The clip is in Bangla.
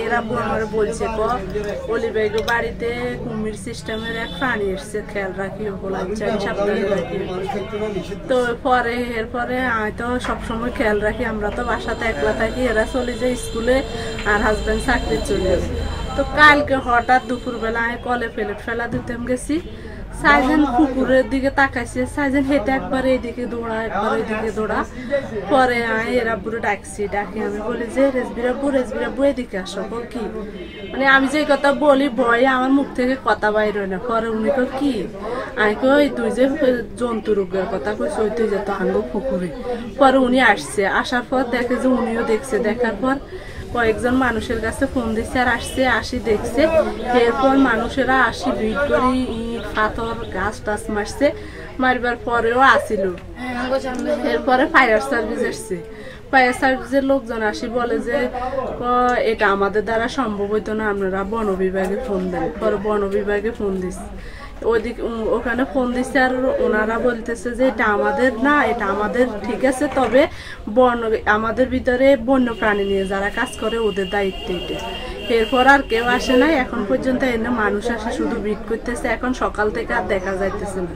এরা আমার বলছে অলিভাইগো বাড়িতে কুমির সিস্টেমের এক প্রাণী এসছে, খেয়াল রাখিও বলা সাবধানে রাখি। তো পরে এরপরে আমি তো সবসময় খেয়াল রাখি, আমরা তো বাসাতে একলা থাকি, এরা চলে যায় স্কুলে আর হাজব্যান্ড চাকরি চলে যায়। তো কালকে হঠাৎ দুপুরবেলা আমি কলে ফেলা দিতে গেছি, সাইজেন পুকুরের দিকে তাকাইছে, সাইজেন হেঁটে একবার এইদিকে দৌড়া একবার এইদিকে দৌড়া। পরে আমি এরা বুড়ো ডাকি আমি বলি যে রেসবিরাব্বু এদিকে আসো। কি মানে আমি যে কথা বলি ভয়ে আমার মুখ থেকে কথা বাইর হয় না। পরে উনি কি আমি কই তুই যে জন্তু রোগের কথা কইস ওই তুই যে তখন পুকুরে। পরে উনি আসছে, আসার পর দেখে যে উনিও দেখছে, দেখার পর কয়েকজন মানুষের কাছে ফোন দিচ্ছে আর আসি দেখছে। এরপর মানুষেরা ভিড় করে ইট পাথর গাছ টাছ মারছে, মারবার পরেও আসিল। এরপরে ফায়ার সার্ভিস এসছে, ফায়ার সার্ভিসের লোকজন বলে যে এটা আমাদের দ্বারা সম্ভব হইতো না, আপনারা বন বিভাগে ফোন দেন। পরে বন বিভাগে ফোন দিচ্ছে, ওখানে ফোন দিচ্ছে আর ওনারা বলতেছে যে এটা আমাদের না, এটা আমাদের ঠিক আছে, তবে আমাদের ভিতরে বন্য প্রাণী নিয়ে যারা কাজ করে ওদের দায়িত্ব এটা। এরপর আর কেউ আসে নাই এখন পর্যন্ত, এনে মানুষ আসে শুধু ভিড় করতেছে। এখন সকাল থেকে আর দেখা যাইতেছে না।